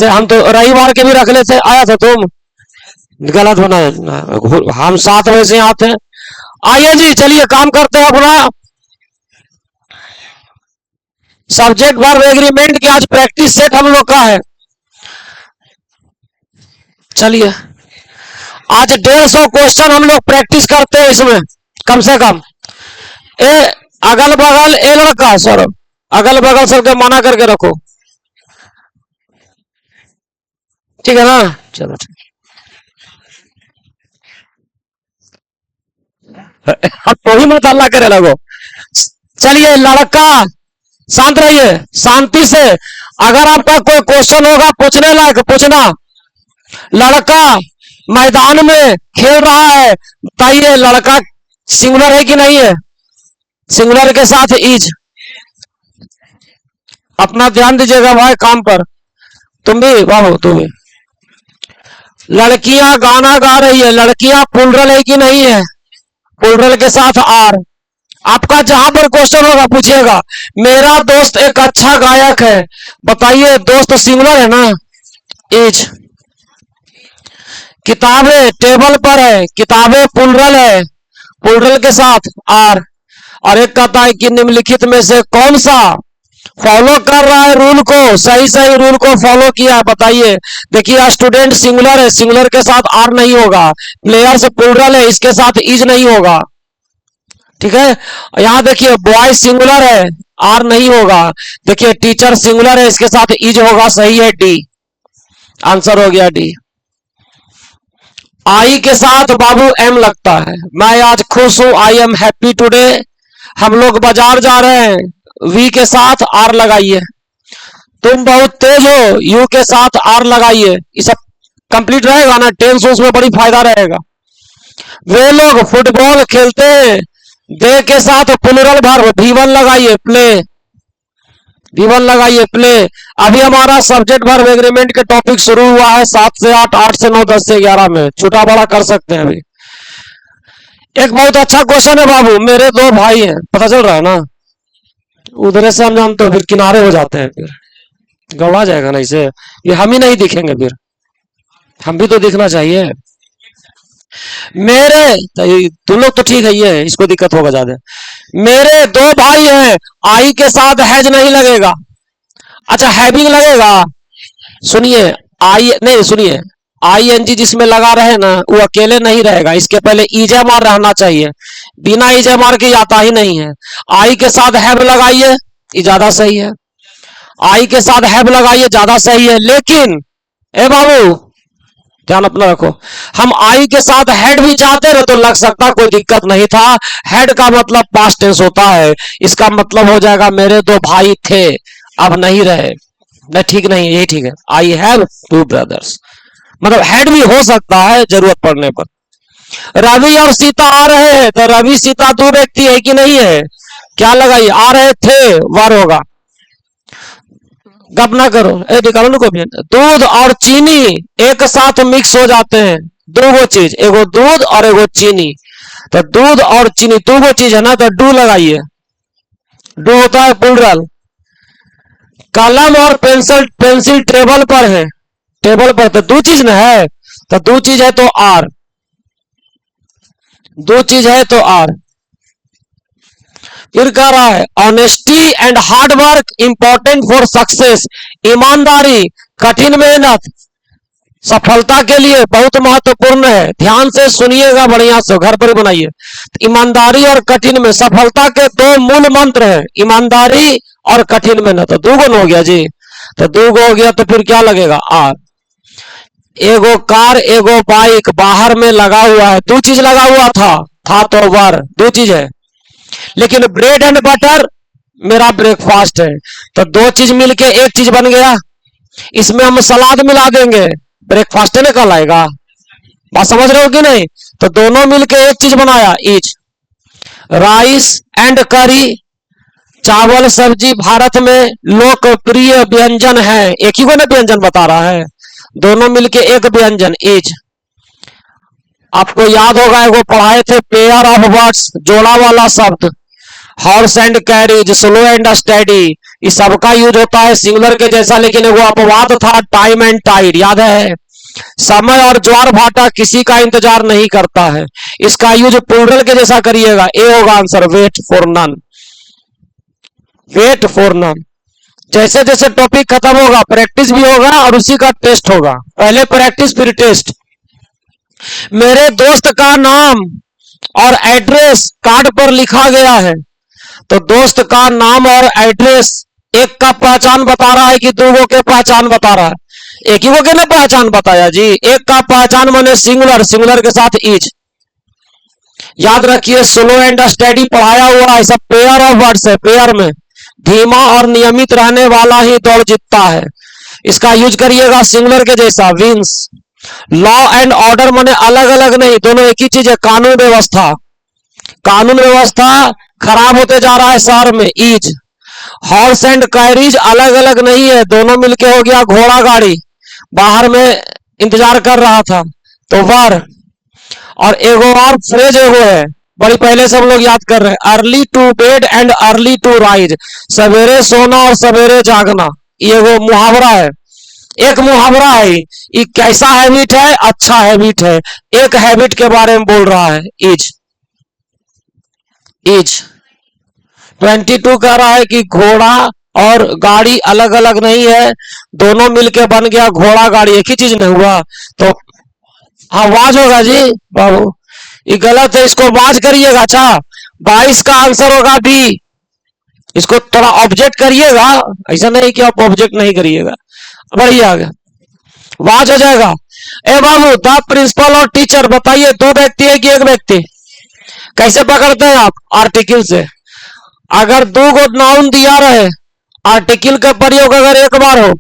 हम तो रविवार के भी रख लेते, आया था तुम, गलत बना, हम 7 बजे से आते हैं। आइए जी, चलिए काम करते हैं अपना। सब्जेक्ट वर्ब एग्रीमेंट की आज प्रैक्टिस सेट हम लोग का है। चलिए आज 150 क्वेश्चन हम लोग प्रैक्टिस करते हैं इसमें, कम से कम। ए अगल बगल ए लड़का सर, अगल बगल सबके मना करके रखो, ठीक है ना? चलो अब तो ही मत हल्ला करे लगो। चलिए लड़का, शांत रहिए, शांति से। अगर आपका कोई क्वेश्चन होगा पूछने लायक पूछना। लड़का मैदान में खेल रहा है, बताइए लड़का सिंगुलर है कि नहीं है? सिंगुलर के साथ इज। अपना ध्यान दीजिएगा भाई काम पर। तुम भी बाबू, तुम भी। लड़कियां गाना गा रही है, लड़कियां पुलरल है कि नहीं है? पुलरल के साथ आर। आपका जहां पर क्वेश्चन होगा पूछिएगा। मेरा दोस्त एक अच्छा गायक है, बताइए दोस्त सिंगुलर है ना? इज। किताबें टेबल पर है, किताबें पुलरल है, पुलरल के साथ आर। और एक कहता है कि निम्नलिखित में से कौन सा फॉलो कर रहा है रूल को, सही सही रूल को फॉलो किया है, बताइए। देखिए स्टूडेंट सिंगुलर है, सिंगुलर के साथ आर नहीं होगा। प्लेयर्स प्लूरल है, इसके साथ इज नहीं होगा, ठीक है। यहां देखिए बॉय सिंगुलर है, आर नहीं होगा। देखिए टीचर सिंगुलर है, इसके साथ इज होगा, सही है डी, आंसर हो गया डी। आई के साथ बाबू एम लगता है। मैं आज खुश हूं, आई एम हैप्पी टुडे। हम लोग बाजार जा रहे हैं, वी के साथ आर लगाइए। तुम बहुत तेज हो, यू के साथ आर लगाइए। ये सब कंप्लीट रहेगा ना, टेंस उसमें बड़ी फायदा रहेगा। वे लोग फुटबॉल खेलते हैं, दे के साथ प्लूरल वर्ब भी1 लगाइए, प्ले। भी1 लगाइए, प्ले। अभी हमारा सब्जेक्ट वर्ब एग्रीमेंट के टॉपिक शुरू हुआ है 7 से 8, 8 से 9, 10 से 11 में, छोटा बड़ा कर सकते हैं अभी। एक बहुत अच्छा क्वेश्चन है बाबू, मेरे 2 भाई हैं, पता चल रहा है ना? उधर से हम जानते हो, फिर किनारे हो जाते हैं, फिर गड़बड़ा जाएगा ना इसे, ये हम ही नहीं दिखेंगे, फिर हम भी तो दिखना चाहिए। मेरे तो तुम लोग तो ठीक है, ये इसको दिक्कत होगा ज्यादा। मेरे 2 भाई हैं, आई के साथ हैज नहीं लगेगा। अच्छा हैविंग लगेगा। सुनिए, आई नहीं, सुनिए, आई एन जी जिसमें लगा रहे ना वो अकेले नहीं रहेगा, इसके पहले ईजेमार रहना चाहिए। बिना ईजेमार के आता ही नहीं है। आई के साथ हैव लगाइए, ये ज्यादा सही है। आई के साथ हैव लगाइए, ज्यादा सही है। लेकिन ए बाबू ध्यान अपना रखो, हम आई के साथ हेड भी चाहते रहे तो लग सकता, कोई दिक्कत नहीं था। हेड का मतलब पास्ट टेंस होता है, इसका मतलब हो जाएगा मेरे 2 भाई थे, अब नहीं रहे। नहीं ठीक नहीं, यही ठीक है। आई हैव 2 ब्रदर्स, मतलब हेड भी हो सकता है जरूरत पड़ने पर। रवि और सीता आ रहे हैं, तो रवि सीता 2 व्यक्ति है कि नहीं है? क्या लगाइए, आ रहे थे वर होगा। गप ना करो, निकालो ना कोई। दूध और चीनी एक साथ मिक्स हो जाते हैं, 2 चीज, एगो दूध और एगो चीनी। तो दूध और चीनी 2 चीज है ना, तो डू लगाइए। डू होता है प्लूरल। कलम और पेंसिल, पेंसिल टेबल पर है, टेबल पर, तो 2 चीज ना है, तो 2 चीज है तो आर, 2 चीज है तो आर। फिर कह रहा है honesty and hard work important for success, ईमानदारी कठिन मेहनत सफलता के लिए बहुत महत्वपूर्ण है। ध्यान से सुनिएगा, बढ़िया से घर पर बनाइए। ईमानदारी और कठिन में सफलता के 2 मूल मंत्र हैं, ईमानदारी और कठिन मेहनत। तो 2 गुण हो गया जी, तो 2 हो गया, तो फिर क्या लगेगा, आर। एगो कार एगो बाइक बाहर में लगा हुआ है, 2 चीज लगा हुआ था तो वर, 2 चीज है। लेकिन ब्रेड एंड बटर मेरा ब्रेकफास्ट है, तो 2 चीज मिलके 1 चीज बन गया। इसमें हम सलाद मिला देंगे, ब्रेकफास्ट निकल आएगा। बात समझ रहे हो कि नहीं? तो दोनों मिलके 1 चीज बनाया, ईच। राइस एंड करी, चावल सब्जी भारत में लोकप्रिय व्यंजन है। एक ही को ना व्यंजन बता रहा है, दोनों मिलके एक व्यंजन, ईच। आपको याद होगा, एगो पढ़ाए थे पेयर ऑफ वर्ड्स, जोड़ा वाला शब्द। Horse and carriage, slow and steady, इस सबका यूज होता है सिंगुलर के जैसा, लेकिन वो अपवाद था टाइम एंड टाइड, याद है। समय और ज्वार भाटा किसी का इंतजार नहीं करता है। इसका यूज प्लूरल के जैसा करिएगा, ए होगा answer, wait for none, wait for none. जैसे जैसे टॉपिक खत्म होगा प्रैक्टिस भी होगा और उसी का टेस्ट होगा, पहले प्रैक्टिस फिर टेस्ट। मेरे दोस्त का नाम और एड्रेस कार्ड पर लिखा गया है, तो दोस्त का नाम और एड्रेस एक का पहचान बता रहा है कि दो के पहचान बता रहा है? एक ही को के ना पहचान बताया जी, एक का पहचान माने सिंगुलर, सिंगुलर के साथ इज। याद रखिए स्लो एंड स्टडी पढ़ाया हुआ है, सब पेयर ऑफ वर्ड्स है, पेयर में धीमा और नियमित रहने वाला ही दौड़ जीतता है। इसका यूज करिएगा सिंगुलर के जैसा, विंस। लॉ एंड ऑर्डर माने अलग अलग नहीं, दोनों एक ही चीज है, कानून व्यवस्था। कानून व्यवस्था खराब होते जा रहा है शहर में, इज। हॉर्स एंड कैरिज अलग अलग नहीं है, दोनों मिलके हो गया घोड़ा गाड़ी, बाहर में इंतजार कर रहा था, तो वर। और एगो और फ्रेज एगो है, बड़ी पहले से हम लोग याद कर रहे हैं, early to bed and early to rise, सवेरे सोना और सवेरे जागना, ये वो मुहावरा है, एक मुहावरा है। ये कैसा हैबिट है? अच्छा हैबिट है, एक हैबिट के बारे में बोल रहा है, इज। इज 22 कह रहा है कि घोड़ा और गाड़ी अलग अलग नहीं है, दोनों मिलके बन गया घोड़ा गाड़ी, एक ही चीज नहीं हुआ, तो हाँ वाज होगा जी बाबू, ये गलत है, इसको वाज करिएगा। अच्छा 22 का आंसर होगा बी, इसको थोड़ा ऑब्जेक्ट करिएगा, ऐसा नहीं कि आप ऑब्जेक्ट नहीं करिएगा, बढ़िया आगे वाज हो जाएगा। ए बाबू द प्रिंसिपल और टीचर, बताइए दो व्यक्ति है कि एक व्यक्ति? कैसे पकड़ते हैं आप? आर्टिकल से। अगर दो को नाउन दिया रहे, आर्टिकल का प्रयोग अगर एक बार हो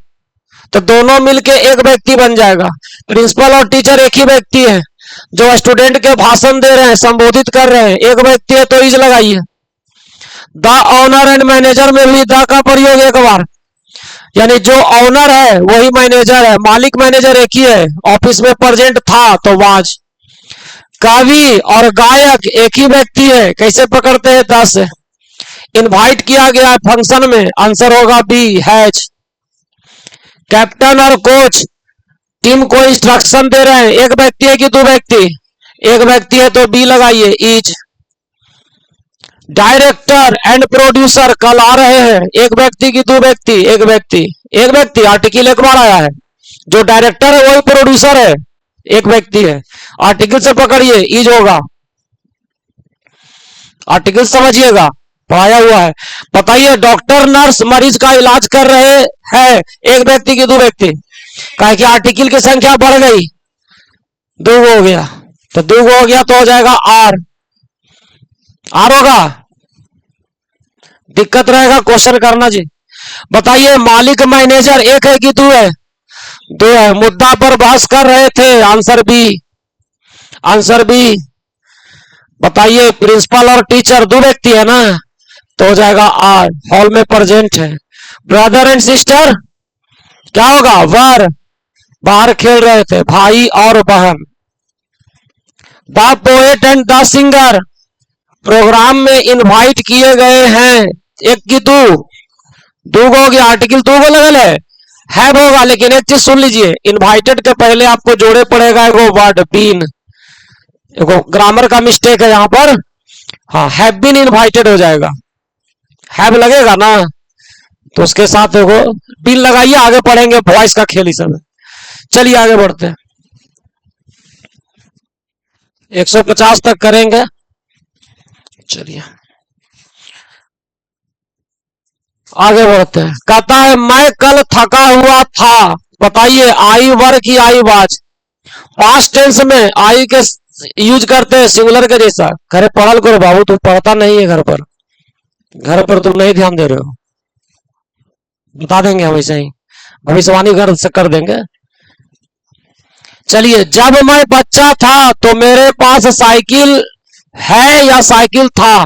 तो दोनों मिलके एक व्यक्ति बन जाएगा। प्रिंसिपल और टीचर एक ही व्यक्ति है, जो स्टूडेंट के भाषण दे रहे हैं, संबोधित कर रहे हैं, एक व्यक्ति है, तो इज लगाइए। द ऑनर एंड मैनेजर में भी द का प्रयोग एक बार, यानी जो ऑनर है वही मैनेजर है, मालिक मैनेजर एक ही है, ऑफिस में प्रेजेंट था तो वाज। कवि और गायक एक ही व्यक्ति है, कैसे पकड़ते हैं? 10 से। इनवाइट किया गया है फंक्शन में, आंसर होगा बी, हैज। कैप्टन और कोच टीम को इंस्ट्रक्शन दे रहे हैं, एक व्यक्ति है कि दो व्यक्ति? एक व्यक्ति है, तो बी लगाइए, इज। डायरेक्टर एंड प्रोड्यूसर कल आ रहे हैं, एक व्यक्ति की दो व्यक्ति? एक व्यक्ति, एक व्यक्ति, आर्टिकल एक बार आया है, जो डायरेक्टर है वही प्रोड्यूसर है, एक व्यक्ति है, आर्टिकल से पकड़िए, इज होगा। आर्टिकल समझिएगा, पढ़ाया हुआ है। बताइए डॉक्टर नर्स मरीज का इलाज कर रहे हैं, एक व्यक्ति की दो व्यक्ति? कहा कि आर्टिकल की संख्या बढ़ गई, दो हो गया, तो दो हो गया तो हो जाएगा आर, आर होगा। दिक्कत रहेगा क्वेश्चन करना जी। बताइए मालिक मैनेजर एक है कि दो है? दो है। मुद्दा पर बहस कर रहे थे, आंसर बी, आंसर बी। बताइए प्रिंसिपल और टीचर दो व्यक्ति है ना, तो हो जाएगा आर, हॉल में प्रेजेंट है। ब्रदर एंड सिस्टर क्या होगा? वर, बाहर खेल रहे थे, भाई और बहन। The poet and the singer program में इनवाइट किए गए हैं, एक की दो? दो हो गया, आर्टिकल दो को लगल है, हैव होगा। लेकिन एक चीज सुन लीजिए, इनवाइटेड के पहले आपको जोड़े पड़ेगा एगो वर्ड, बीन। एगो ग्रामर का मिस्टेक है यहाँ पर, हाँ हैव बीन इनवाइटेड हो जाएगा, हैव लगेगा ना, तो उसके साथ एगो बीन लगाइए, आगे पढ़ेंगे, वॉइस का खेल ही सब है। चलिए आगे बढ़ते हैं, 150 तक करेंगे। चलिए आगे बढ़ते हैं। कहता है मैं कल थका हुआ था, बताइए आई वर की आई वाज? पास्ट टेंस में आई के यूज करते हैं सिंगुलर के जैसा। घरे पढ़ल करो बाबू, तुम पढ़ता नहीं है घर पर, घर पर तुम नहीं ध्यान दे रहे हो, बता देंगे हम ऐसे ही, भविष्यवाणी घर से कर देंगे। चलिए, जब मैं बच्चा था तो मेरे पास साइकिल है या साइकिल था?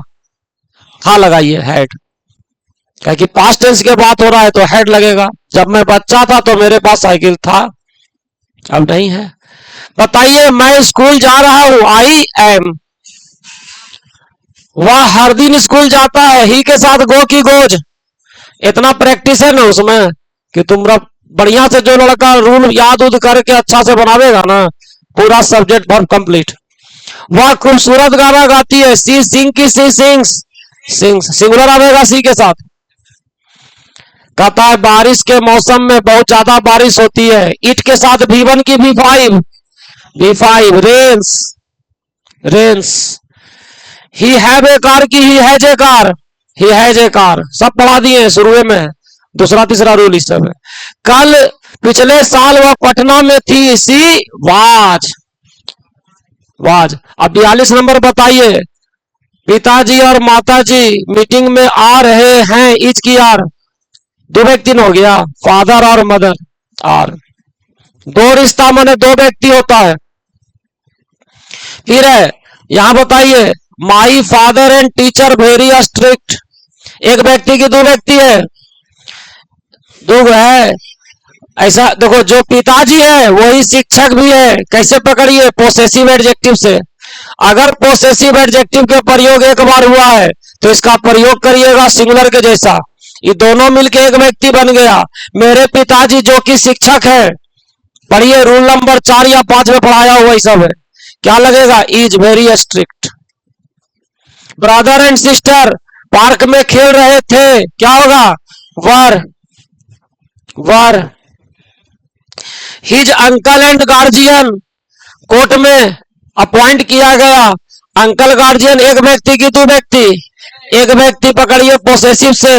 था लगाइए, हैड, क्योंकि पास्ट टेंस के बात हो रहा है तो हेड लगेगा। जब मैं बच्चा था तो मेरे पास साइकिल था, अब नहीं है। बताइए मैं स्कूल जा रहा हूं, आई एम। वह हर दिन स्कूल जाता है, ही के साथ गो की गोज? इतना प्रैक्टिस है ना उसमें कि तुम बढ़िया से जो लड़का रूल याद उद करके अच्छा से बनावेगा ना, पूरा सब्जेक्ट फॉर कंप्लीट। वह खूबसूरत गाना गाती है, सी सिंग की सी सिंग्स, सिंग्स सिंगुलर आवेगा सी के साथ। कहता है बारिश के मौसम में बहुत ज्यादा बारिश होती है, इट के साथ V1 की V5, V5 रेन्स, रेन्स। ही हैव ए कार की he has a car, he has a car, सब पढ़ा दिए शुरू में, दूसरा तीसरा रूल इस सब है। कल पिछले साल वह पटना में थी, सी वाज, वाज। अब 42 नंबर बताइए, पिताजी और माताजी मीटिंग में आ रहे हैं, इच की आर, दो व्यक्ति हो गया, फादर और मदर आर। दो रिश्ता माने दो व्यक्ति होता है। फिर है यहां बताइए, my father and teacher very strict, एक व्यक्ति की दो व्यक्ति है, दो है। ऐसा देखो, जो पिताजी है वही शिक्षक भी है। कैसे पकड़िए, पोसेसिव एडजेक्टिव से। अगर पोसेसिव एडजेक्टिव के प्रयोग एक बार हुआ है तो इसका प्रयोग करिएगा सिंगुलर के जैसा। ये दोनों मिलके एक व्यक्ति बन गया। मेरे पिताजी जो कि शिक्षक है, पढ़िए रूल नंबर 4 या 5 में पढ़ाया हुआ ही सब है। क्या लगेगा, is very strict. Brother and sister park में खेल रहे थे, क्या होगा, were, were. His uncle and guardian court में अपॉइंट किया गया। अंकल गार्जियन एक व्यक्ति की दो व्यक्ति, एक व्यक्ति पकड़िए पोसेसिव से,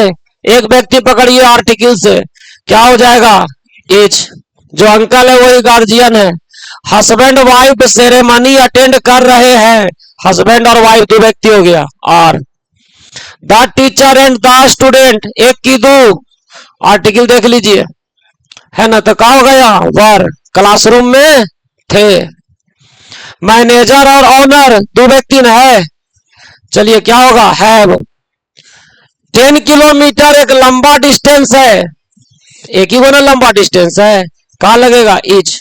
एक व्यक्ति पकड़िए आर्टिकल से। क्या हो जाएगा, इज। जो अंकल है वही गार्जियन है। हस्बैंड वाइफ सेरेमनी अटेंड कर रहे हैं, हस्बैंड और वाइफ दो व्यक्ति हो गया, or. The teacher and the student एक की दो, आर्टिकल देख लीजिए, है ना, तो क्या हो गया, वर, क्लासरूम में थे। मैनेजर और ऑनर दो व्यक्ति न है, चलिए क्या होगा, हैव। 10 किलोमीटर एक लंबा डिस्टेंस है, एक ही ना लंबा डिस्टेंस है, कहा लगेगा, इज।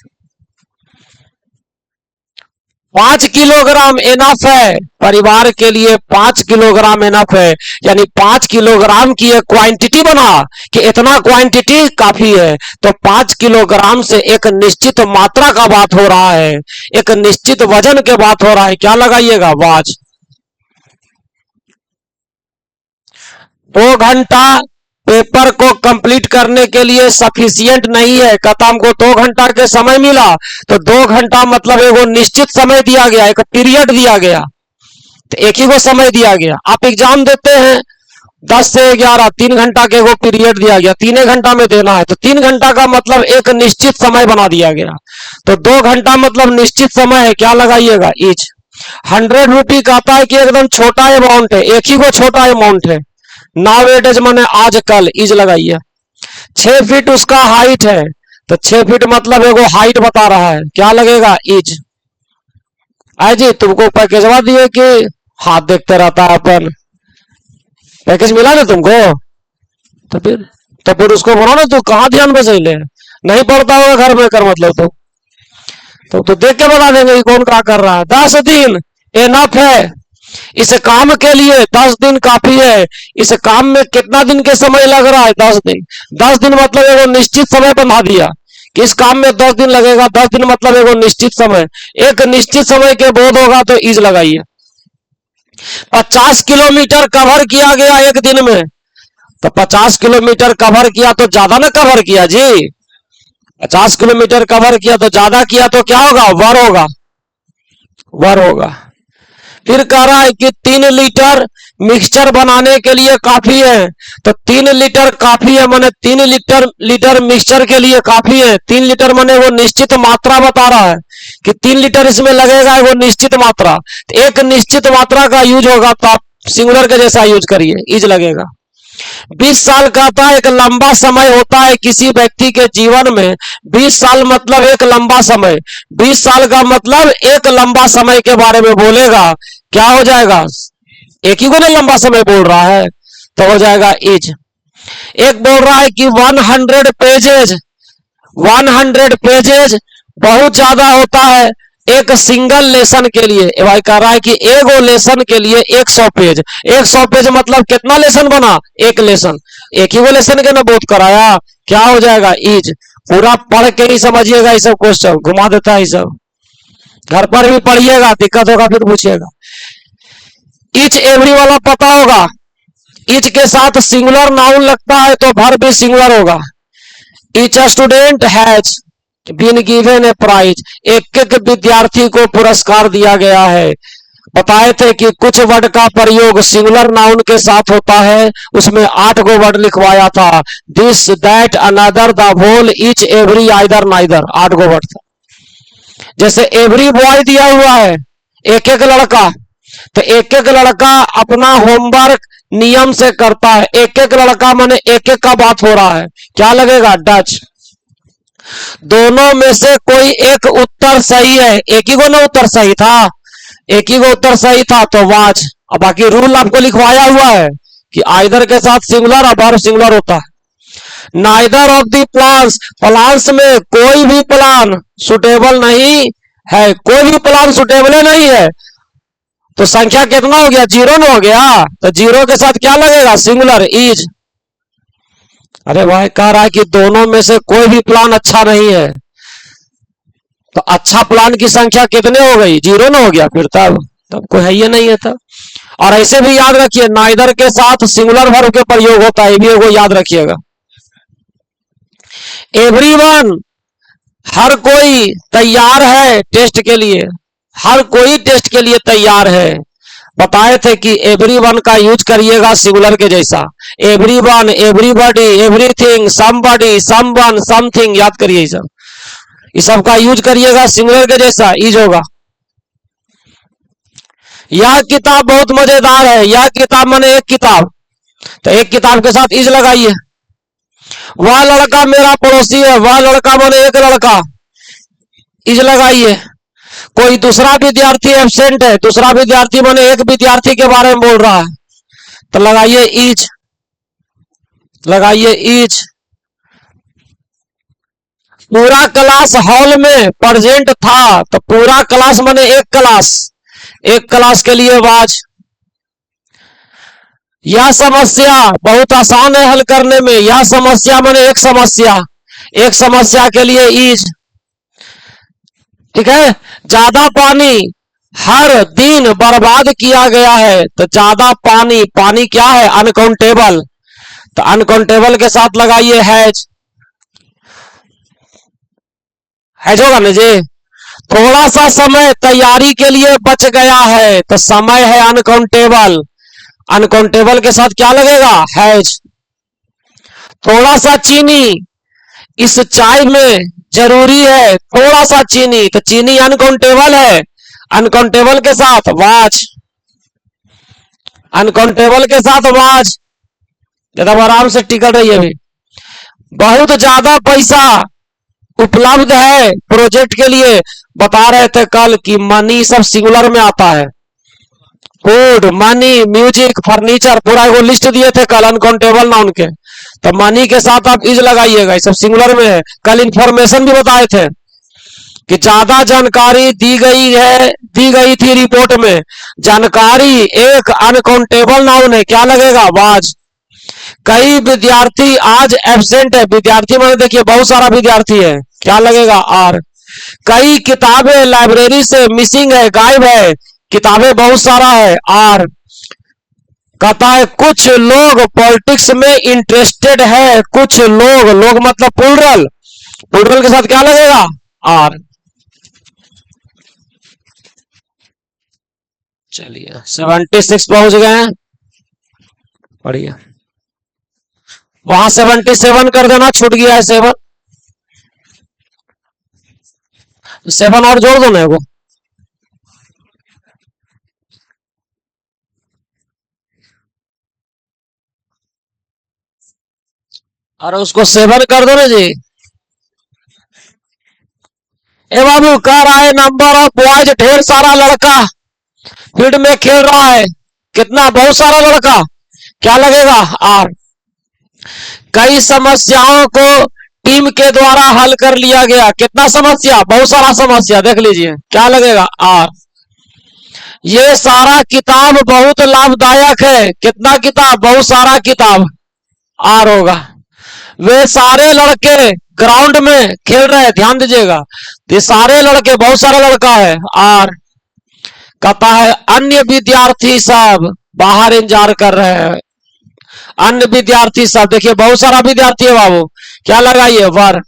5 किलोग्राम एनफ है, परिवार के लिए 5 किलोग्राम एनफ है। यानी 5 किलोग्राम की एक क्वांटिटी बना कि इतना क्वांटिटी काफी है, तो 5 किलोग्राम से एक निश्चित मात्रा का बात हो रहा है, एक निश्चित वजन के बात हो रहा है। क्या लगाइएगा, वाज। 2 घंटा पेपर को कंप्लीट करने के लिए सफिशिएंट नहीं है। कहता हमको 2 घंटा के समय मिला, तो 2 घंटा मतलब एगो निश्चित समय दिया गया, एक पीरियड दिया गया, तो एक ही को समय दिया गया। आप एग्जाम देते हैं 10 से 11, 3 घंटा के एगो पीरियड दिया गया, 3 घंटा में देना है, तो 3 घंटा का मतलब एक निश्चित समय बना दिया गया। तो 2 घंटा मतलब निश्चित समय है, क्या लगाइएगा, इज। 100 रुपी कहता है कि एकदम छोटा अमाउंट है, एक ही को छोटा अमाउंट है। नाउ इट इज माने आजकल, इज लगाइए। 6 फीट उसका हाइट है, तो 6 फीट मतलब एगो हाइट बता रहा है, क्या लगेगा, इज। आई जी तुमको पैकेजवा दिए कि हाथ देखते रहता है अपन, पैकेज मिला ना तुमको, तो फिर उसको बोलो ना, तू कहाँ ध्यान बस ले, नहीं पढ़ता होगा घर में कर, मतलब तो देख के बता देंगे कि कौन क्या कर रहा है। 10 दिन एनफ है, इस काम के लिए 10 दिन काफी है। इस काम में कितना दिन के समय लग रहा है, 10 दिन। 10 दिन मतलब एगो निश्चित समय बना दिया कि इस काम में 10 दिन लगेगा। 10 दिन मतलब एगो निश्चित समय, एक निश्चित समय के बोध होगा, तो इज लगाइए। 50 किलोमीटर कवर किया गया एक दिन में, तो 50 किलोमीटर कवर किया तो ज्यादा ना कवर किया जी, 50 किलोमीटर कवर किया तो ज्यादा किया, तो क्या होगा, वर होगा, वर होगा। फिर कह रहा है कि 3 लीटर मिक्सचर बनाने के लिए काफी है, तो 3 लीटर काफी है माने 3 लीटर मिक्सचर के लिए काफी है। 3 लीटर माने वो निश्चित मात्रा बता रहा है कि 3 लीटर इसमें लगेगा, वो निश्चित मात्रा, तो एक निश्चित मात्रा का यूज होगा, तो आप सिंगुलर के जैसा यूज करिए, इज लगेगा। 20 साल कहता है एक लंबा समय होता है किसी व्यक्ति के जीवन में। 20 साल मतलब एक लंबा समय, 20 साल का मतलब एक लंबा समय के बारे में बोलेगा, क्या हो जाएगा, एक ही को ना लंबा समय बोल रहा है, तो हो जाएगा इज। एक बोल रहा है कि 100 पेजेज, 100 पेजेज बहुत ज्यादा होता है, एक सिंगल लेसन के लिए, ये भाई कह रहा है कि एगो लेसन के लिए 100 पेज। 100 पेज मतलब कितना लेसन बना, एक लेसन। एक ही वो लेसन के ना बोध कराया, क्या हो जाएगा इज। पूरा पढ़ के ही समझिएगा, ये सब क्वेश्चन घुमा देता है ये सब, घर पर भी पढ़िएगा, दिक्कत होगा फिर पूछिएगा। इच एवरी वाला पता होगा, इच के साथ सिंगुलर नाउन लगता है तो वर्ब भी सिंगुलर होगा। Each student has been given a prize, एक एक विद्यार्थी को पुरस्कार दिया गया है। बताए थे कि कुछ वर्ड का प्रयोग सिंगुलर नाउन के साथ होता है, उसमें 8 गो वर्ड लिखवाया था। This that another the whole each every either neither, 8 गो वर्ड था। जैसे एवरी बॉय दिया हुआ है, एक एक लड़का, तो एक एक लड़का अपना होमवर्क नियम से करता है। एक एक लड़का माने एक एक का बात हो रहा है, क्या लगेगा डच। दोनों में से कोई एक उत्तर सही है, एक ही को ना उत्तर सही था, एक ही को उत्तर सही था तो वाच। अब बाकी रूल आपको लिखवाया हुआ है कि आइदर के साथ सिंगुलर और वर्ब सिंगुलर होता है। Neither of the plans, plans में कोई भी प्लान सुटेबल नहीं है, कोई भी प्लान सुटेबल नहीं है। तो संख्या कितना हो गया, 0 न हो गया, तो 0 के साथ क्या लगेगा, सिंगुलर इज। अरे भाई कह रहा है कि दोनों में से कोई भी प्लान अच्छा नहीं है, तो अच्छा प्लान की संख्या कितने हो गई, 0 न हो गया, फिर तब कोई है ही नहीं है तब। और ऐसे भी याद रखिए, नाइदर के साथ सिंगुलर वर्ब के प्रयोग होता है, भी वो याद रखिएगा। एवरीवन, हर कोई तैयार है टेस्ट के लिए, हर कोई टेस्ट के लिए तैयार है। बताए थे कि एवरीवन का यूज करिएगा सिंगुलर के जैसा, everyone, everybody, everything, somebody, someone, something, याद करिए सब, इस सब का यूज करिएगा सिंगुलर के जैसा, इज होगा। यह किताब बहुत मजेदार है, यह किताब माने एक किताब, तो एक किताब के साथ इज लगाइए। वह लड़का मेरा पड़ोसी है, वह लड़का माने एक लड़का, इज लगाइए। कोई दूसरा विद्यार्थी एब्सेंट है, दूसरा विद्यार्थी माने एक विद्यार्थी के बारे में बोल रहा है, तो लगाइए इज, लगाइए इज। पूरा क्लास हॉल में प्रेजेंट था, तो पूरा क्लास माने एक क्लास, एक क्लास के लिए वाज। यह समस्या बहुत आसान है हल करने में, यह समस्या माने एक समस्या, एक समस्या के लिए इज। ठीक है। ज्यादा पानी हर दिन बर्बाद किया गया है, तो ज्यादा पानी, पानी क्या है, अनकाउंटेबल, तो अनकाउंटेबल के साथ लगाइए हैज, हैज होगा ना जी। थोड़ा सा समय तैयारी के लिए बच गया है, तो समय है अनकाउंटेबल, अनकाउंटेबल के साथ क्या लगेगा, हैज। थोड़ा सा चीनी इस चाय में जरूरी है, थोड़ा सा चीनी, तो चीनी अनकाउंटेबल है, अनकाउंटेबल के साथ वाच, अनकाउंटेबल के साथ वाच। जब आराम से टिकल रही है अभी। बहुत ज्यादा पैसा उपलब्ध है प्रोजेक्ट के लिए, बता रहे थे कल कि मनी सब सिंगुलर में आता है, फूड, मनी, म्यूजिक, फर्नीचर, पूरा वो लिस्ट दिए थे कल अनकाउंटेबल नाउन के, तो मनी के साथ आप इज लगाइएगा, सब सिंगुलर में है। कल इंफॉर्मेशन भी बताए थे कि ज्यादा जानकारी दी गई है, दी गई थी रिपोर्ट में, जानकारी एक अनकाउंटेबल नाउन है, क्या लगेगा, वाज। कई विद्यार्थी आज एब्सेंट है, विद्यार्थी मैंने देखिए बहुत सारा विद्यार्थी है, क्या लगेगा, आर। कई किताबें लाइब्रेरी से मिसिंग है, गायब है, किताबें बहुत सारा है, आर। कहता है कुछ लोग पॉलिटिक्स में इंटरेस्टेड है, कुछ लोग, लोग मतलब प्लूरल, प्लूरल के साथ क्या लगेगा, आर। चलिए 76 पहुंच गए हैं, बढ़िया। वहां 77 कर देना, छूट गया है 7, 7 और जोड़ दो ना वो, और उसको 7 कर दो ना जी। ए बाबू कह रहा है नंबर ऑफ बॉयज, ढेर सारा लड़का फील्ड में खेल रहा है, कितना, बहुत सारा लड़का, क्या लगेगा, आर। कई समस्याओं को टीम के द्वारा हल कर लिया गया। कितना समस्या, बहुत सारा समस्या। देख लीजिए क्या लगेगा, आर। ये सारा किताब बहुत लाभदायक है। कितना किताब, बहुत सारा किताब, आर होगा। वे सारे लड़के ग्राउंड में खेल रहे हैं, ध्यान दीजिएगा। ये सारे लड़के, बहुत सारा लड़का है, आर। कहता है अन्य विद्यार्थी सब बाहर इंतजार कर रहे हैं। अन्य विद्यार्थी सब, देखिए बहुत सारा विद्यार्थी है बाबू, क्या लगाइए, वर।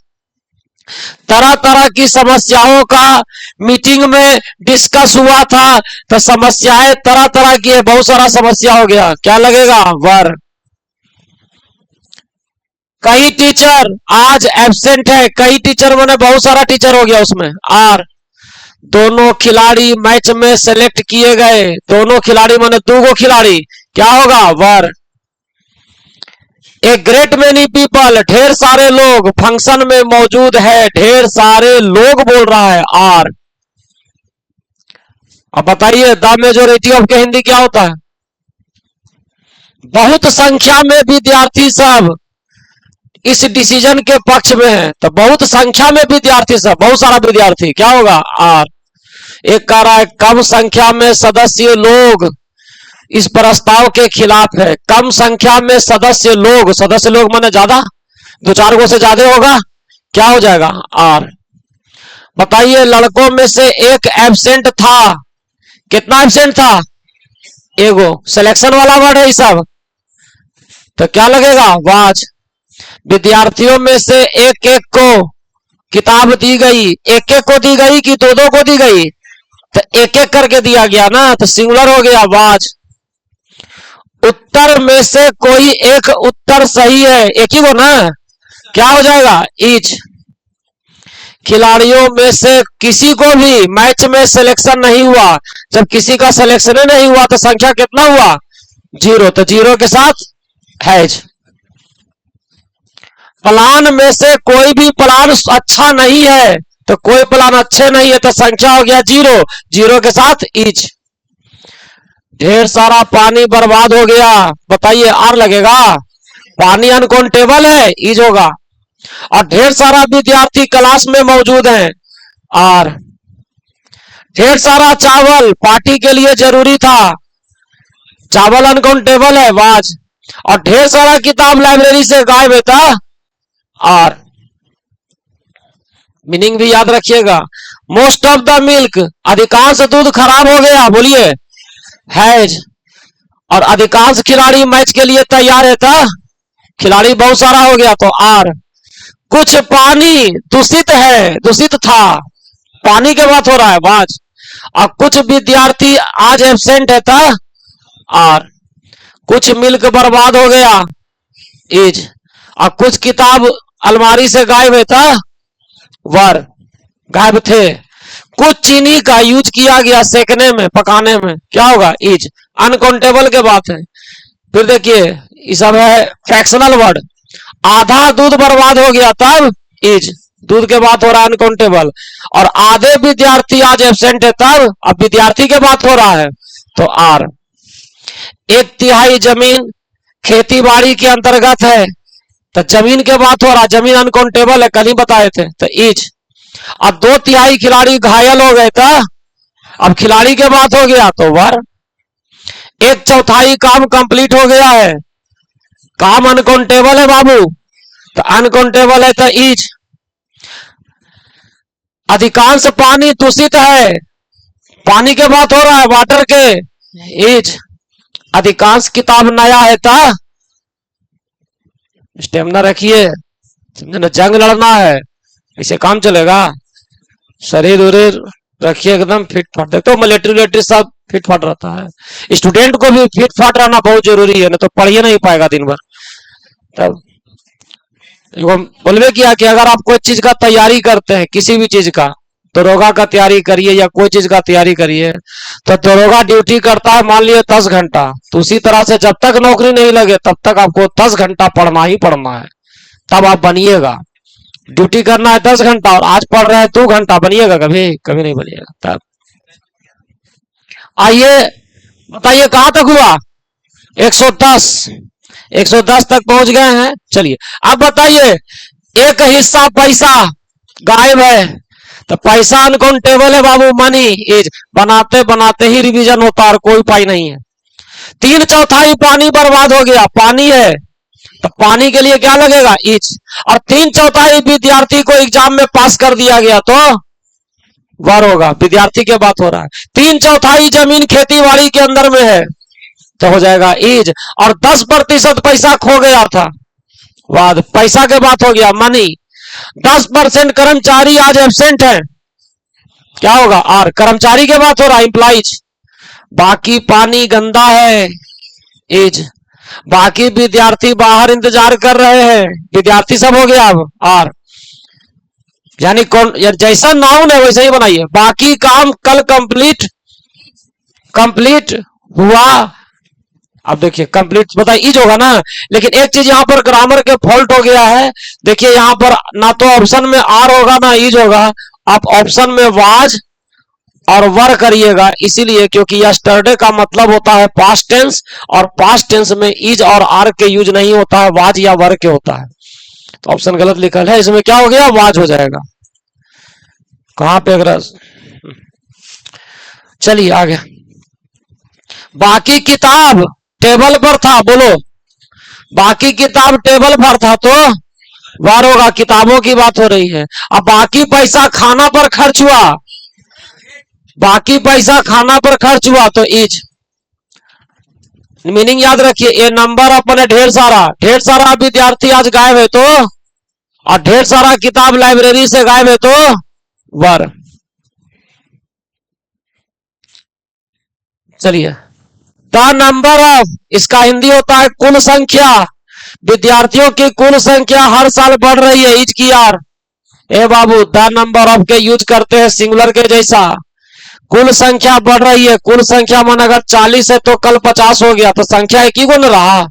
तरह तरह की समस्याओं का मीटिंग में डिस्कस हुआ था, तो समस्याएं तरह तरह की है, बहुत सारा समस्या हो गया, क्या लगेगा, वर। कई टीचर आज एब्सेंट है। कई टीचर मैंने बहुत सारा टीचर हो गया उसमें, आर। दोनों खिलाड़ी मैच में सेलेक्ट किए गए। दोनों खिलाड़ी मैंने दो खिलाड़ी, क्या होगा, वर। ए ग्रेट मेनी पीपल, ढेर सारे लोग फंक्शन में मौजूद है। ढेर सारे लोग बोल रहा है, आर। अब बताइए द मेजोरिटी ऑफ के हिंदी क्या होता है। बहुत संख्या में विद्यार्थी सब इस डिसीजन के पक्ष में है। तो बहुत संख्या में विद्यार्थी सब, बहुत सारा विद्यार्थी, क्या होगा, आर। एक कह रहा है कम संख्या में सदस्य लोग इस प्रस्ताव के खिलाफ है। कम संख्या में सदस्य लोग, सदस्य लोग माने ज्यादा, दो चार गो से ज्यादा होगा, क्या हो जाएगा, आर। बताइए लड़कों में से एक एब्सेंट था। कितना एब्सेंट था, एगो। सिलेक्शन वाला वर्ड है ये सब, तो क्या लगेगा, वाज। विद्यार्थियों में से एक एक को किताब दी गई। एक एक को दी गई कि दो दो को दी गई, तो एक एक करके दिया गया ना, तो सिंगुलर हो गया, वाज। उत्तर में से कोई एक उत्तर सही है, एक ही को ना, क्या हो जाएगा, इच। खिलाड़ियों में से किसी को भी मैच में सिलेक्शन नहीं हुआ। जब किसी का सिलेक्शन नहीं हुआ तो संख्या कितना हुआ, 0, तो 0 के साथ हैज। प्लान में से कोई भी प्लान अच्छा नहीं है, तो कोई प्लान अच्छे नहीं है, तो संख्या हो गया 0, 0 के साथ इच। ढेर सारा पानी बर्बाद हो गया। बताइए आर लगेगा, पानी अनकाउंटेबल है, इज होगा। और ढेर सारा विद्यार्थी क्लास में मौजूद हैं, आर। ढेर सारा चावल पार्टी के लिए जरूरी था। चावल अनकाउंटेबल है, वाज। और ढेर सारा किताब लाइब्रेरी से गायब था, आर। मीनिंग भी याद रखिएगा। मोस्ट ऑफ द मिल्क, अधिकांश दूध खराब हो गया, बोलिए, हैज। और अधिकांश खिलाड़ी मैच के लिए तैयार है था। खिलाड़ी बहुत सारा हो गया, तो आर। कुछ पानी दूषित है, दूषित था, पानी के बात हो रहा है, वाज। और कुछ विद्यार्थी आज एब्सेंट है था, आर। कुछ मिल्क बर्बाद हो गया, इज। और कुछ किताब अलमारी से गायब है था, वर, गायब थे। कुछ चीनी का यूज किया गया सेकने में, पकाने में, क्या होगा, इज। अनकाउंटेबल के बात है। फिर देखिए ये सब है फ्रैक्शनल वर्ड। आधा दूध बर्बाद हो गया तब, इज। दूध के बात हो रहा है, अनकाउंटेबल। और आधे विद्यार्थी आज एब्सेंट है तब, अब विद्यार्थी के बात हो रहा है, तो आर। 1/3 जमीन खेती बाड़ी के अंतर्गत है, तो जमीन के बात हो रहा है, जमीन अनकाउंटेबल है, कल ही बताए थे, तो इज। और 2/3 खिलाड़ी घायल हो गए था, अब खिलाड़ी के बात हो गया, तो वर। 1/4 काम कंप्लीट हो गया है, काम अनकाउंटेबल है बाबू, तो अनकाउंटेबल है, तो इज। अधिकांश पानी दूषित है, पानी के बात हो रहा है, वाटर के, इज। अधिकांश किताब नया है, था। स्टेमिना रखिए, जंग लड़ना है, इसे काम चलेगा। शरीर उरीर रखिए एकदम फिट फाट। देखो मिलिट्री सब फिट फाट रहता है। स्टूडेंट को भी फिट फाट रहना बहुत जरूरी है, ना तो पढ़िए नहीं पाएगा दिन भर। तब बोलवे किया कि अगर आप कोई चीज का तैयारी करते हैं, किसी भी चीज का, दरोगा का तैयारी करिए या कोई चीज का तैयारी करिए, तो दरोगा ड्यूटी करता है मान लिया 10 घंटा, तो उसी तरह से जब तक नौकरी नहीं लगे तब तक आपको 10 घंटा पढ़ना ही पढ़ना है, तब आप बनिएगा। ड्यूटी करना है 10 घंटा और आज पढ़ रहे हैं 2 घंटा, बनिएगा कभी, कभी नहीं बनिएगा। तब आइए बताइए कहां तक हुआ, 110 तक पहुंच गए हैं। चलिए अब बताइए एक हिस्सा पैसा गायब है, तो पैसा अनकाउंटेबल है बाबू, मनी इज बनाते बनाते ही रिवीजन होता है और कोई उपाय नहीं है। 3/4 पानी बर्बाद हो गया, पानी है तो पानी के लिए क्या लगेगा, इज। और 3/4 विद्यार्थी को एग्जाम में पास कर दिया गया तो वर होगा, विद्यार्थी की बात हो रहा है। 3/4 जमीन खेती बाड़ी के अंदर में है तो हो जाएगा इज। और 10% पैसा खो गया था, बाद पैसा के बात हो गया, मनी। 10% कर्मचारी आज एब्सेंट है, क्या होगा, आर। कर्मचारी के बात हो रहा है, इंप्लॉइज। बाकी पानी गंदा है, इज। बाकी विद्यार्थी बाहर इंतजार कर रहे हैं, विद्यार्थी सब हो गया अब, आर। यानी कौन, जैसा नाउन है वैसे ही बनाइए। बाकी काम कल कंप्लीट हुआ। अब देखिए कंप्लीट बताइए, इज होगा ना, लेकिन एक चीज यहां पर ग्रामर के फॉल्ट हो गया है। देखिए यहां पर ना तो ऑप्शन में आर होगा ना इज होगा, आप ऑप्शन में वाज और वर करिएगा, इसीलिए क्योंकि यस्टरडे का मतलब होता है पास्ट टेंस, और पास्ट टेंस में इज और आर के यूज नहीं होता है, वाज या वर के होता है। तो ऑप्शन गलत लिखल है, इसमें क्या हो गया, वाज हो जाएगा। कहां पे अगर, चलिए आगे। बाकी किताब टेबल पर था, बोलो, बाकी किताब टेबल पर था तो वार होगा, किताबों की बात हो रही है। अब बाकी पैसा खाना पर खर्च हुआ, बाकी पैसा खाना पर खर्च हुआ तो इज। मीनिंग याद रखिए, ये नंबर अपने ढेर सारा विद्यार्थी आज गायब है तो, और ढेर सारा किताब लाइब्रेरी से गायब है तो वर। चलिए, द नंबर ऑफ, इसका हिंदी होता है कुल संख्या, विद्यार्थियों की कुल संख्या हर साल बढ़ रही है, इज की आर। ए बाबू, द नंबर ऑफ के यूज करते हैं सिंगुलर के जैसा। कुल संख्या बढ़ रही है, कुल संख्या मन अगर 40 है तो कल 50 हो गया, तो संख्या एक ही गुण रहा,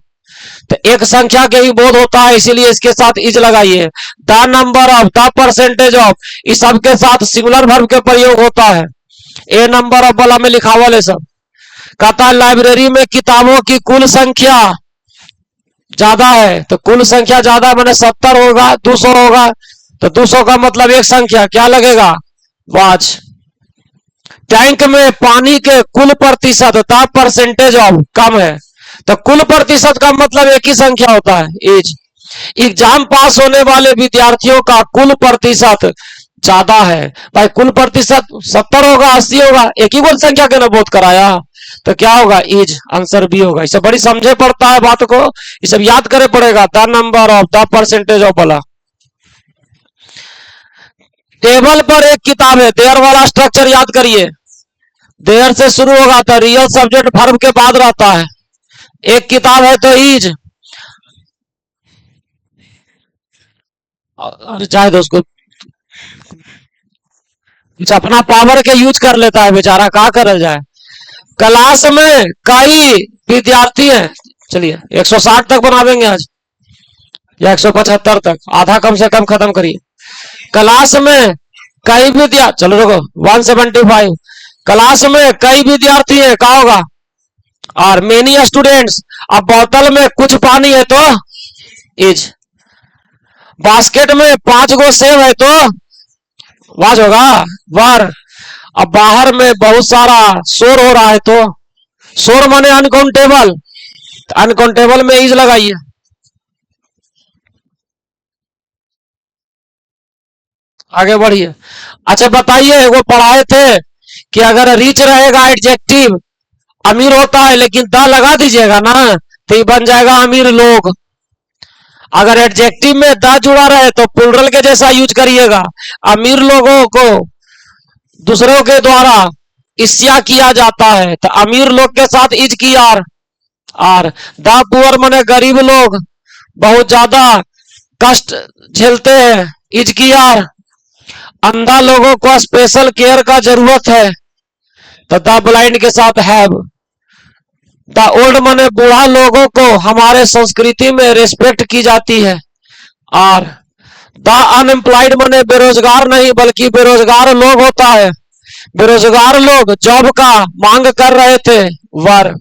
तो एक संख्या के ही बोध होता है, इसीलिए इसके साथ इज लगाइए। The number of, the percentage of, इस सब के साथ सिंगुलर वर्ब के प्रयोग होता है। ए नंबर ऑफ वाला में लिखावल है सब। कहता है लाइब्रेरी में किताबों की कुल संख्या ज्यादा है, तो कुल संख्या ज्यादा मैंने 70 होगा, 200 होगा, तो 200 का मतलब एक संख्या, क्या लगेगा, वाच। टैंक में पानी के कुल प्रतिशत, द परसेंटेज ऑफ कम है, तो कुल प्रतिशत का मतलब एक ही संख्या होता है, इज। एग्जाम पास होने वाले विद्यार्थियों का कुल प्रतिशत ज्यादा है, भाई कुल प्रतिशत 70 होगा, 80 होगा, एक ही कुल संख्या के ना बोध कराया, तो क्या होगा, इज। आंसर बी होगा। इसे बड़ी समझे पड़ता है बात को, ये सब याद करे पड़ेगा। The number of, the percentage of वाला। टेबल पर एक किताब है, देयर वाला स्ट्रक्चर याद करिए, देयर से शुरू होगा तो रियल सब्जेक्ट वर्ब के बाद रहता है। एक किताब है तो इज, अरे चाहे तो उसको अपना पावर के यूज कर लेता है बेचारा, क्या करल जाए। क्लास में कई विद्यार्थी हैं, चलिए 160 तक बना देंगे आज, या 175 तक, आधा कम से कम खत्म करिए। क्लास में कई विद्यार्थी, चलो रुको, 175। क्लास में कई विद्यार्थी है, क्या होगा, और मेनी स्टूडेंट्स। अब बोतल में कुछ पानी है तो इज। बास्केट में 5 गो सेब है तो वाज होगा, वर। अब बाहर में बहुत सारा शोर हो रहा है तो शोर माने अनकाउंटेबल, अनकाउंटेबल में इज लगाइए। आगे बढ़िए। अच्छा बताइए, वो पढ़ाए थे कि अगर रिच रहेगा एडजेक्टिव, अमीर होता है, लेकिन द लगा दीजिएगा ना तो ये बन जाएगा अमीर लोग। अगर एडजेक्टिव में द जुड़ा रहे तो प्लूरल के जैसा यूज करिएगा। अमीर लोगों को दूसरों के द्वारा ईर्ष्या किया जाता है, तो अमीर लोग के साथ इज की आर। आर द पुअर मने गरीब लोग बहुत ज्यादा कष्ट झेलते हैं, इज की आर। अंधा लोगों को स्पेशल केयर का जरूरत है, तो द ब्लाइंड के साथ हैव। द ओल्ड मने बूढ़ा लोगों को हमारे संस्कृति में रिस्पेक्ट की जाती है, आर। द अनएम्प्लॉयड मने बेरोजगार नहीं बल्कि बेरोजगार लोग होता है, बेरोजगार लोग जॉब का मांग कर रहे थे, वर।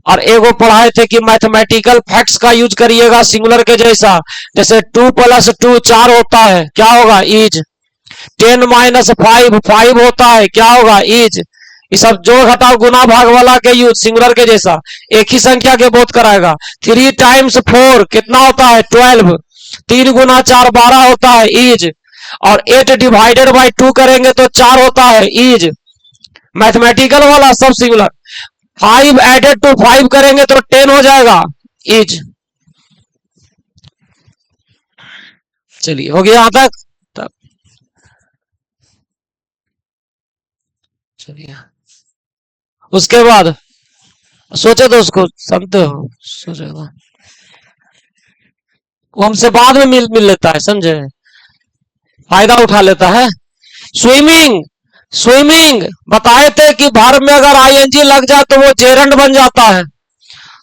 और एगो पढ़ाए थे कि मैथमेटिकल फैक्ट्स का यूज करिएगा सिंगुलर के जैसा, जैसे 2 + 2 4 होता है, क्या होगा इज। 10 - 5 5 होता है, क्या होगा इज। ये सब जोड़ घटाव गुना भाग वाला के यूज सिंगुलर के जैसा एक ही संख्या के बोध कराएगा। 3 × 4 कितना होता है 12। 3 × 4 12 होता है इज। और 8 ÷ 2 करेंगे तो 4 होता है इज। मैथमेटिकल वाला सब सिंगुलर। 5 + 5 करेंगे तो 10 हो जाएगा इज। चलिए हो गया यहां तक। तब चलिए उसके बाद सोचे तो उसको समझते हो, सोचे तो वो हमसे बाद में मिल लेता है, समझे, फायदा उठा लेता है। स्विमिंग, स्विमिंग बताए थे कि वर्ब में अगर आईएनजी लग जाए तो वो जेरंड बन जाता है,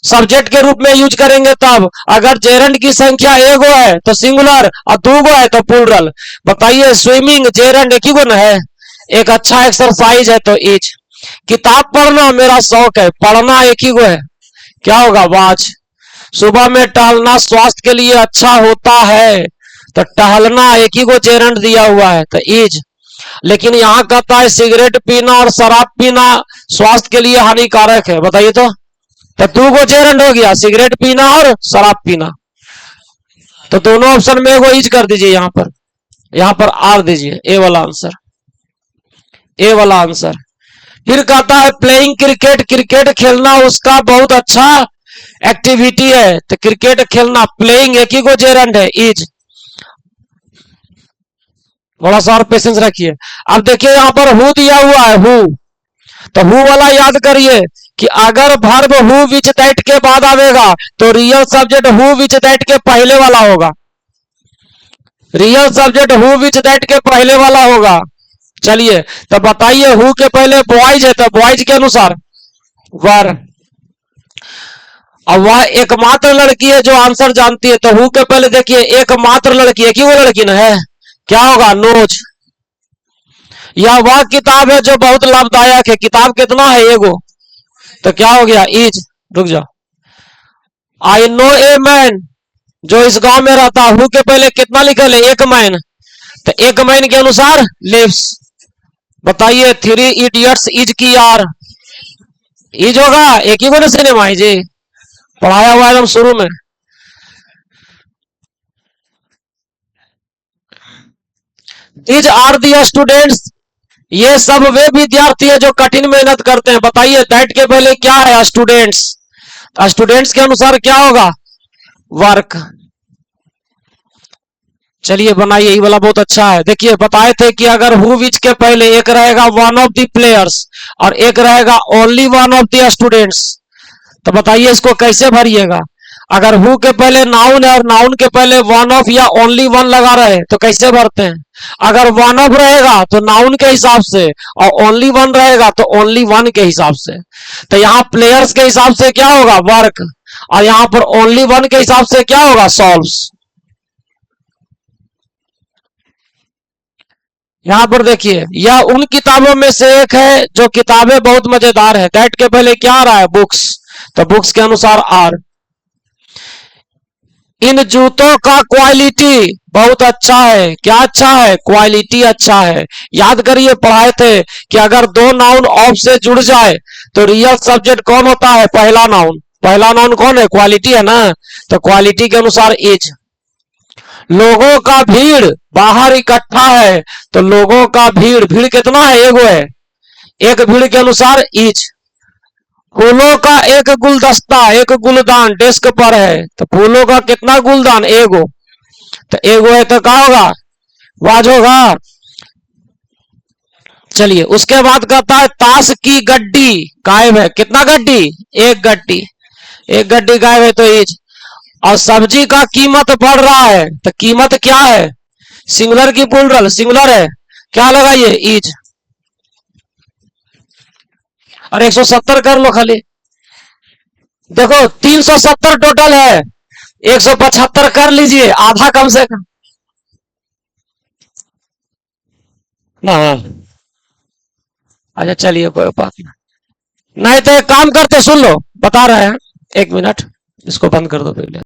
सब्जेक्ट के रूप में यूज करेंगे तब। अगर जेरंड की संख्या एगो है तो सिंगुलर और दूगो है तो प्लूरल। बताइए स्विमिंग जेरंड एक ही गो न है, एक अच्छा एक्सरसाइज है तो इज। किताब पढ़ना मेरा शौक है, पढ़ना एक ही गो है, क्या होगा वाच। सुबह में टहलना स्वास्थ्य के लिए अच्छा होता है तो टहलना एक ही को जेरंड दिया हुआ है तो इज। लेकिन यहां कहता है सिगरेट पीना और शराब पीना स्वास्थ्य के लिए हानिकारक है, बताइए तो दो को जेरंड हो गया, सिगरेट पीना और शराब पीना। तो दोनों ऑप्शन में वो इज कर दीजिए, यहां पर आर दीजिए, ए वाला आंसर, ए वाला आंसर। फिर कहता है प्लेइंग क्रिकेट, क्रिकेट खेलना उसका बहुत अच्छा एक्टिविटी है तो क्रिकेट खेलना प्लेइंग एक ही को जेरंड है इज। थोड़ा सा और पेशेंस रखिए। अब देखिए यहां पर हु दिया हुआ है, हु, तो हु वाला याद करिए कि अगर वर्ब हु विच दैट के बाद आवेगा तो real subject who which that के पहले वाला होगा, real subject who which that के पहले वाला होगा। चलिए तो बताइए हु के पहले बॉयज है तो बॉयज के अनुसार वर। अब वह एकमात्र लड़की है जो आंसर जानती है तो हु के पहले देखिए एकमात्र लड़की, एक ही वो लड़की ना है, क्या होगा नोज। यह वह किताब है जो बहुत लाभदायक है, किताब कितना है एगो तो क्या हो गया इज। रुक जाओ। आई नो ए मैन जो इस गांव में रहता, हु के पहले कितना लिखल है एक मैन तो एक मैन के अनुसार लिव्स। बताइए 3 इडियट्स इज की आर इज होगा, एक ही को ना सिनेमा है जी, पढ़ाया हुआ एकदम शुरू में। दीज आर दी स्टूडेंट्स, ये सब वे विद्यार्थी है जो कठिन मेहनत करते हैं। बताइए दैट के पहले क्या है स्टूडेंट्स, स्टूडेंट्स के अनुसार क्या होगा वर्क। चलिए बनाइए, ये वाला बहुत अच्छा है। देखिए बताए थे कि अगर हु विच के पहले एक रहेगा वन ऑफ द प्लेयर्स और एक रहेगा only one of the students, तो बताइए इसको कैसे भरिएगा। अगर हु के पहले नाउन है और नाउन के पहले वन ऑफ या ओनली वन लगा रहे तो कैसे भरते हैं। अगर वन ऑफ रहेगा तो नाउन के हिसाब से और ओनली वन रहेगा तो ओनली वन के हिसाब से। तो यहाँ प्लेयर्स के हिसाब से क्या होगा वर्क और यहाँ पर ओनली वन के हिसाब से क्या होगा सॉल्व्स। यहाँ पर देखिए यह उन किताबों में से एक है जो किताबें बहुत मजेदार है, दैट के पहले क्या आ रहा है बुक्स तो बुक्स के अनुसार आर। इन जूतों का क्वालिटी बहुत अच्छा है, क्या अच्छा है क्वालिटी अच्छा है। याद करिए पढ़ाए थे कि अगर दो नाउन ऑफ से जुड़ जाए तो रियल सब्जेक्ट कौन होता है पहला नाउन, पहला नाउन कौन है क्वालिटी है ना, तो क्वालिटी के अनुसार इज। लोगों का भीड़ बाहर इकट्ठा है तो लोगों का भीड़, भीड़ कितना है एगो है, एक भीड़ के अनुसार इज। फूलों का एक गुलदस्ता एक गुलदान डेस्क पर है तो फूलों का कितना गुलदान एगो, तो एगो है तो क्या होगा वाज होगा। चलिए उसके बाद कहता है ताश की गड्डी गायब है, कितना गड्डी एक गड्डी, एक गड्डी गायब है तो इज। और सब्जी का कीमत बढ़ रहा है तो कीमत क्या है सिंगुलर की प्लूरल, सिंगुलर है क्या लगाइए इज। और 170 कर लो खाली, देखो 370 टोटल है, 175 कर लीजिए आधा कम से कम ना। अच्छा चलिए कोई बात नहीं, नहीं तो एक काम करते, सुन लो, बता रहे हैं, 1 मिनट, इसको बंद कर दो पहले।